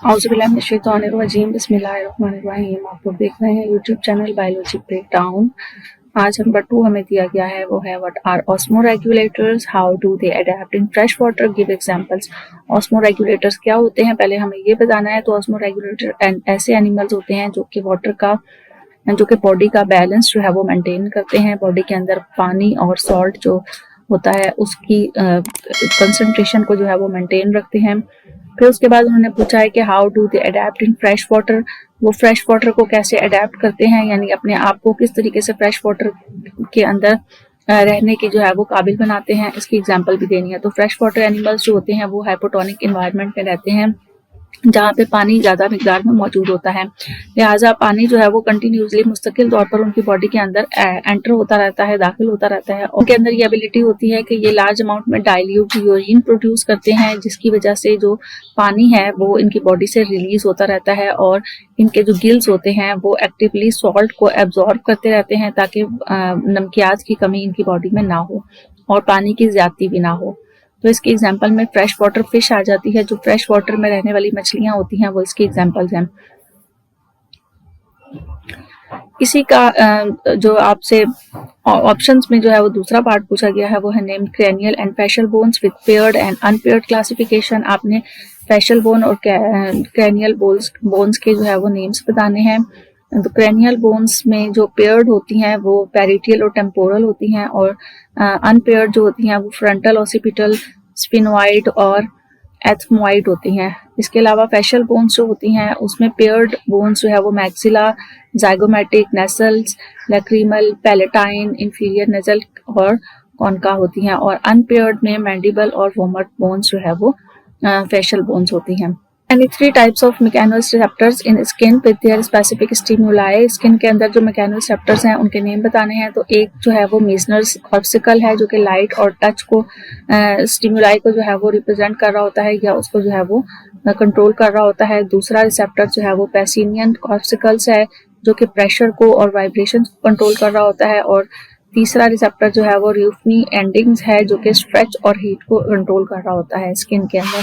औज़ुबिल्लाहिमिनश्शैतानिर्रजीम बिस्मिल्लाहिर्रहमानिर्रहीम। आप लोग देख रहे हैं यूट्यूब चैनल बायोलॉजी ब्रेकडाउन। आज नंबर 2 हमें दिया गया है, वो है what are osmoregulators, how do they adapt in fresh water, give examples. Osmoregulators क्या होते हैं पहले हमें ये बताना है। तो ऑस्मोरेगुलेटर ऐसे एनिमल्स होते हैं जो कि बॉडी का बैलेंस जो है वो मेंटेन करते हैं। बॉडी के अंदर पानी और सॉल्ट जो होता है उसकी कंसंट्रेशन को जो है वो मेंटेन रखते हैं। फिर उसके बाद उन्होंने पूछा है कि how do they adapt in fresh water, वो फ्रेश वाटर को कैसे अडेप्ट करते हैं, यानी अपने आप को किस तरीके से फ्रेश वाटर के अंदर रहने की जो है वो काबिल बनाते हैं। इसकी एग्जांपल भी देनी है। तो फ्रेश वाटर एनिमल्स जो होते हैं वो हाइपोटोनिक एनवायरनमेंट में रहते हैं जहाँ पे पानी ज़्यादा मिकदार में मौजूद होता है। लिहाजा पानी जो है वो कंटिन्यूसली मुस्तकिल तौर पर उनकी बॉडी के अंदर एंटर होता रहता है, दाखिल होता रहता है। उनके अंदर ये एबिलिटी होती है कि ये लार्ज अमाउंट में डाइल्यूट यूरिन प्रोड्यूस करते हैं, जिसकी वजह से जो पानी है वो इनकी बॉडी से रिलीज होता रहता है और इनके जो गिल्स होते हैं वो एक्टिवली सॉल्ट को एब्जॉर्ब करते रहते हैं ताकि नमकियात की कमी इनकी बॉडी में ना हो और पानी की ज्यादती भी ना हो। तो इसकी एग्जांपल में फ्रेश वाटर फिश आ जाती है। जो फ्रेश वाटर में रहने वाली मछलियां होती हैं वो इसकी एग्जांपल्स हैं। इसी का जो आपसे ऑप्शंस में जो है वो दूसरा पार्ट पूछा गया है, वो है name cranial and facial bones with paired and unpaired classification. आपने फेशियल बोन और क्रेनियल बोन्स के जो है वो नेम्स बताने हैं। तो क्रेनियल बोन्स में जो पेयर्ड होती हैं वो पैरिटियल और टेम्पोरल होती हैं और अनपेयर्ड जो होती हैं वो फ्रंटल, ऑसिपिटल, स्पिनोइड और एथमोइड होती हैं। इसके अलावा फेशियल बोन्स जो होती हैं उसमें पेयर्ड बोन्स जो है वो maxilla, zygomatic, nasals, lacrimal, palatine, inferior nasal और कॉन्का होती हैं और अनपेयर्ड में मैंडिबल और वोमर बोन्स जो है वो फेशियल बोन्स होती हैं। Any 3 types of mechanoreceptors in skin with their specific stimuli. Skin के अंदर जो मैकेनोरिसेप्टर्स हैं उनके नेम बताने हैं। तो एक जो है वो मीजनर्स कॉर्सिकल है जो कि लाइट और टच को स्टिमुलाई को जो है वो रिप्रेजेंट कर रहा होता है या उसको जो है वो कंट्रोल कर रहा होता है। दूसरा रिसेप्टर जो है वो पैसिनियन कॉर्सिकल्स है जो कि प्रेशर को और वाइब्रेशन को कंट्रोल कर रहा होता है और तीसरा रिसेप्टर जो है वो र्यूफनी एंडिंग्स है जो कि स्ट्रेच और हीट को कंट्रोल कर रहा होता है स्किन के अंदर।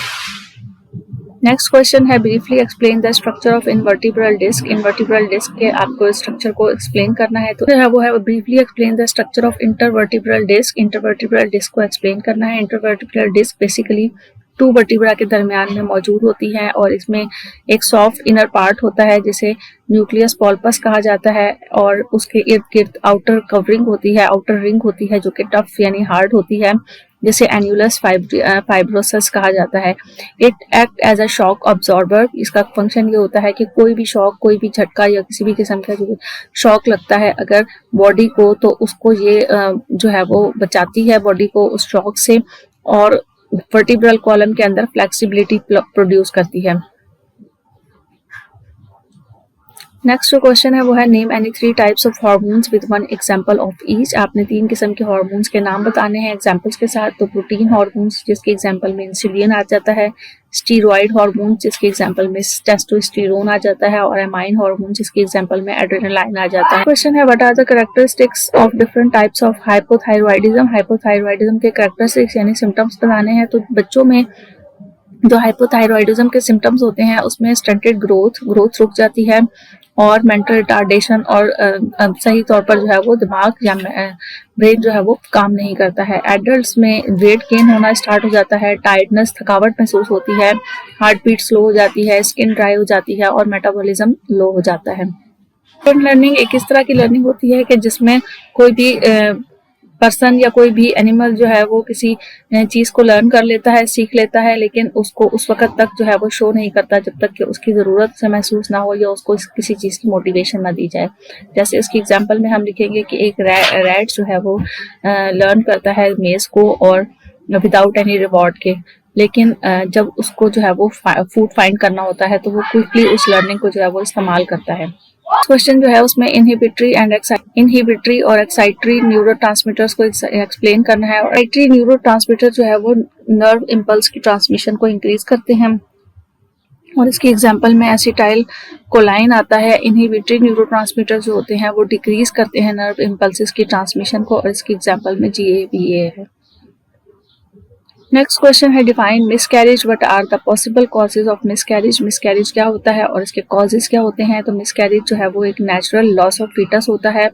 नेक्स्ट क्वेश्चन है briefly explain the structure of invertebral disc. Invertebral disc के आपको स्ट्रक्चर को एक्सप्लेन करना है। तो वो है briefly explain the structure of intervertebral disc. Intervertebral disc को एक्सप्लेन करना है। इंटरवर्टिब्रल डिस्क बेसिकली 2 वर्टिब्रा के दरमियान में मौजूद होती है और इसमें एक सॉफ्ट इनर पार्ट होता है जिसे न्यूक्लियस पॉल्पस कहा जाता है और उसके इर्द गिर्द आउटर कवरिंग होती है, आउटर रिंग होती है जो कि टफ यानी हार्ड होती है, जिसे एन्युलस फाइब्रोसिस कहा जाता है। It act as a shock absorber. इसका फंक्शन ये होता है कि कोई भी शॉक, कोई भी झटका या किसी भी किस्म का जो शॉक लगता है अगर बॉडी को, तो उसको ये जो है वो बचाती है बॉडी को उस शॉक से और वर्टिब्रल कॉलम के अंदर फ्लेक्सिबिलिटी प्रोड्यूस करती है। नेक्स्ट जो क्वेश्चन है वो है name any 3 types of hormones with 1 example of each. आपने 3 किस्म के हार्मोन्स के नाम बताने हैं एग्जांपल्स के साथ। तो प्रोटीन हार्मोन्स जिसके एग्जांपल में इंसुलिन आ जाता है, स्टीरॉयड हार्मोन जिसके एग्जांपल में टेस्टोस्टेरोन आ जाता है और एमाइन हार्मोन जिसके एग्जांपल में एड्रेनालाइन आ जाता है। क्वेश्चन है what are the characteristics of different types of hypothyroidism. Hypothyroidism के कैरेक्टरिस्टिक्स यानी सिम्टम्स बताने हैं। तो बच्चों में जो हाइपोथायरॉयडिज्म के सिम्टम्स होते हैं उसमें स्टंटेड ग्रोथ रुक जाती है और मेंटल रिटार्डेशन और सही तौर पर जो है वो दिमाग या ब्रेन जो है वो काम नहीं करता है। एडल्ट्स में वेट गेन होना स्टार्ट हो जाता है, टायर्डनेस, थकावट महसूस होती है, हार्ट बीट स्लो हो जाती है, स्किन ड्राई हो जाती है और मेटाबॉलिज्म लो हो जाता है। लर्निंग एक इस तरह की लर्निंग होती है कि जिसमें कोई भी पर्सन या कोई भी एनिमल जो है वो किसी चीज को लर्न कर लेता है, सीख लेता है, लेकिन उसको उस वक्त तक जो है वो शो नहीं करता जब तक कि उसकी जरूरत से महसूस ना हो या उसको किसी चीज की मोटिवेशन ना दी जाए। जैसे इसकी एग्जांपल में हम लिखेंगे कि एक रैट जो है वो लर्न करता है मेज को और विदाउट एनी रिवॉर्ड के, लेकिन जब उसको जो है वो फूड फाइंड करना होता है तो वो क्विकली उस लर्निंग को जो है वो इस्तेमाल करता है। क्वेश्चन जो है उसमें इनहिबिटरी और एक्साइटरी न्यूरोट्रांसमीटर्स को एक्सप्लेन करना है। और एक्साइटरी न्यूरोट्रांसमीटर जो है वो नर्व इंपल्स की ट्रांसमिशन को इंक्रीज करते हैं और इसकी एग्जांपल में एसिटाइल कोलाइन आता है। इनहिबिटरी न्यूरोट्रांसमीटर जो होते हैं वो डिक्रीज करते हैं नर्व इंपल्सेस की ट्रांसमिशन को और इसकी एग्जांपल में GABA है। नेक्स्ट क्वेश्चन है define miscarriage, what are the possible causes of miscarriage. Miscarriage क्या होता है और इसके कॉजेज क्या होते हैं। तो मिसकैरेज जो है वो एक नेचुरल लॉस ऑफ फीटस होता है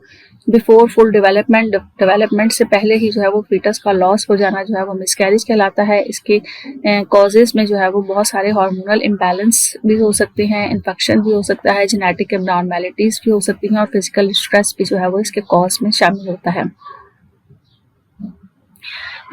बिफोर फुल डेवलपमेंट। डेवलपमेंट से पहले ही जो है वो फीटस का लॉस हो जाना जो है वो मिसकैरेज कहलाता है। इसके कॉजेज में जो है वो बहुत सारे हार्मोनल इम्बैलेंस भी हो सकते हैं, इन्फेक्शन भी हो सकता है, जेनेटिक एबनॉर्मेलिटीज भी हो सकती हैं और फिजिकल स्ट्रेस भी जो है वो इसके कॉज में शामिल होता है।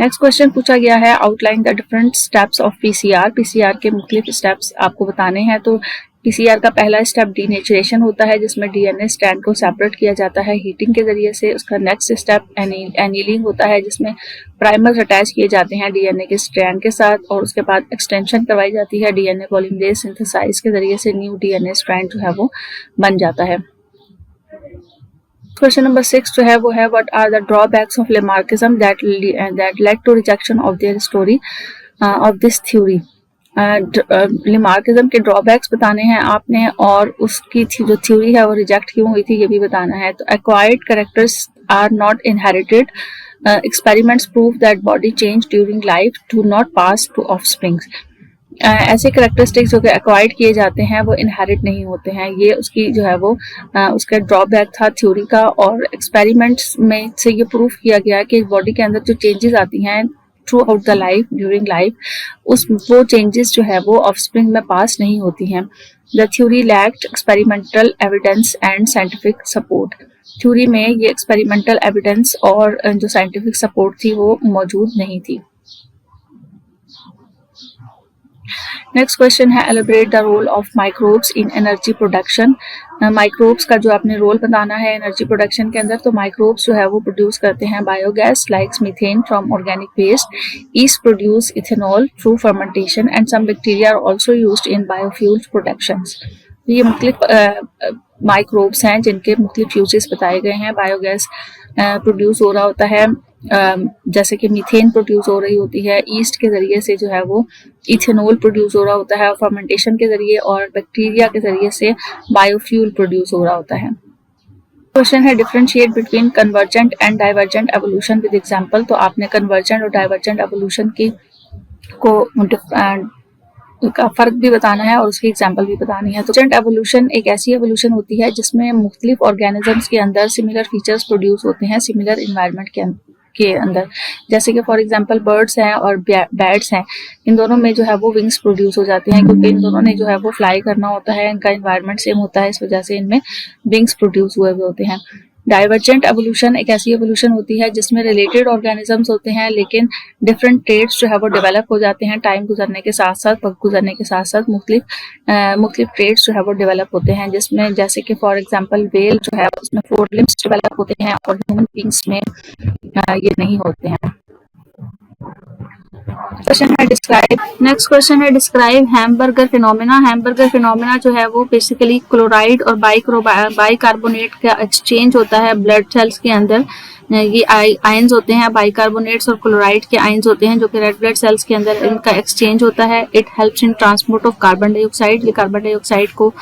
नेक्स्ट क्वेश्चन पूछा गया है outline the different steps of PCR. PCR के मुख्तलिफ स्टेप्स आपको बताने हैं। तो पीसीआर का पहला स्टेप डीनेचुरेशन होता है जिसमें डीएनए स्ट्रैंड को सेपरेट किया जाता है हीटिंग के जरिए से। उसका नेक्स्ट स्टेप एनीलिंग होता है जिसमें प्राइमर्स अटैच किए जाते हैं डीएनए के स्ट्रैंड के साथ और उसके बाद एक्सटेंशन करवाई जाती है डीएनए पॉलीमरेज सिंथेसाइज के जरिए से न्यू डीएनए स्ट्रैंड जो है वो बन जाता है। क्वेश्चन नंबर 6 जो है वो है what are the drawbacks of Lamarckism that led to rejection of their story of this theory. Lamarckism के ड्रॉबैक्स बताने हैं आपने और उसकी जो थ्योरी है वो रिजेक्ट क्यों हुई थी ये भी बताना है। तो acquired characters are not inherited. Experiments prove that body change during life do not pass to offsprings. ऐसे करेक्टरिस्टिक्स जो कि एक्वायर्ड किए जाते हैं वो इनहेरिट नहीं होते हैं। ये उसकी जो है वो उसका ड्रॉबैक था थ्योरी का और एक्सपेरिमेंट्स में से ये प्रूफ किया गया कि बॉडी के अंदर जो चेंजेस आती हैं through out the life during life वो चेंजेस जो है वो ऑफस्प्रिंग में पास नहीं होती हैं। The theory lacked experimental evidence and scientific support. Theory में ये एक्सपेरिमेंटल एविडेंस और जो साइंटिफिक सपोर्ट थी वो मौजूद नहीं थी। नेक्स्ट क्वेश्चन है elaborate the role of microbes in energy production. Microbes का जो आपने रोल बताना है एनर्जी प्रोडक्शन के अंदर। तो माइक्रोब्स जो है वो प्रोड्यूस करते हैं biogas like methane from organic waste. Yeast produce ethanol through fermentation and some bacteria are also used in biofuels productions. ये मुख्तलिफ माइक्रोब्स हैं जिनके मुख्तलिफ यूजेस बताए गए हैं। बायोगैस प्रोड्यूस हो रहा होता है जैसे कि मीथेन प्रोड्यूस हो रही होती है ईस्ट के जरिए से जो है वो इथेनॉल प्रोड्यूस हो रहा होता है फर्मेंटेशन के जरिए और बैक्टीरिया के जरिए से बायोफ्यूल प्रोड्यूस हो रहा होता है। क्वेश्चन है differentiate between convergent and divergent evolution with example. तो आपने कन्वर्जेंट और डाइवर्जेंट एवोल्यूशन का फर्क भी बताना है और उसकी एग्जांपल भी बतानी है। तो कन्वर्जेंट एवोल्यूशन एक ऐसी एवोल्यूशन होती है जिसमें मुख्तलिफ ऑर्गेनिजम्स के अंदर सिमिलर फीचर्स प्रोड्यूस होते हैं सिमिलर इन्वायरमेंट के अंदर। जैसे कि फॉर एग्जांपल बर्ड्स हैं और बैट्स हैं, इन दोनों में जो है वो विंग्स प्रोड्यूस हो जाते हैं क्योंकि इन दोनों ने जो है वो फ्लाई करना होता है, इनका इन्वायरमेंट सेम होता है, इस वजह से इनमें विंग्स प्रोड्यूस हुए होते हैं। डाइवर्जेंट एवोल्यूशन एक ऐसी एवोल्यूशन होती है जिसमें रिलेटेड ऑर्गेनिजम्स होते हैं लेकिन डिफरेंट ट्रेड्स जो है वो डेवलप हो जाते हैं टाइम गुजरने के साथ साथ, वक्त गुजरने के साथ साथ मुख्तलिफ ट्रेड्स जो है वो डेवलप होते हैं जिसमें जैसे कि फॉर एग्जांपल वेल जो है उसमें 4 लिम्स डेवलप होते हैं और ह्यूमन बीइंग्स में ये नहीं होते हैं। क्वेश्चन है डिस्क्राइब। नेक्स्ट क्वेश्चन है describe hamburger phenomena. Hamburger phenomena जो है वो बेसिकली क्लोराइड और बाइकार्बोनेट का एक्सचेंज होता है ब्लड सेल्स के अंदर। ये आयंस होते हैं बाइकार्बोनेट्स और क्लोराइड के आयंस होते हैं जो कि रेड ब्लड सेल्स के अंदर इनका एक्सचेंज होता है। It helps in transport of carbon dioxide. ये कार्बन डाइऑक्साइड को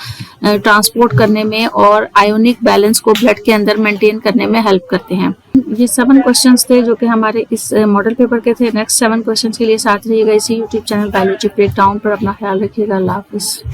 ट्रांसपोर्ट करने में और आयोनिक बैलेंस को ब्लड के अंदर मेंटेन करने में हेल्प करते हैं। ये 7 क्वेश्चंस थे जो कि हमारे इस मॉडल पेपर के थे। नेक्स्ट 7 क्वेश्चंस के लिए साथ रहिएगा इसी यूट्यूब चैनल बायोलॉजी ब्रेकडाउन पर। अपना ख्याल रखिएगा। अल्लाह हाफिज़।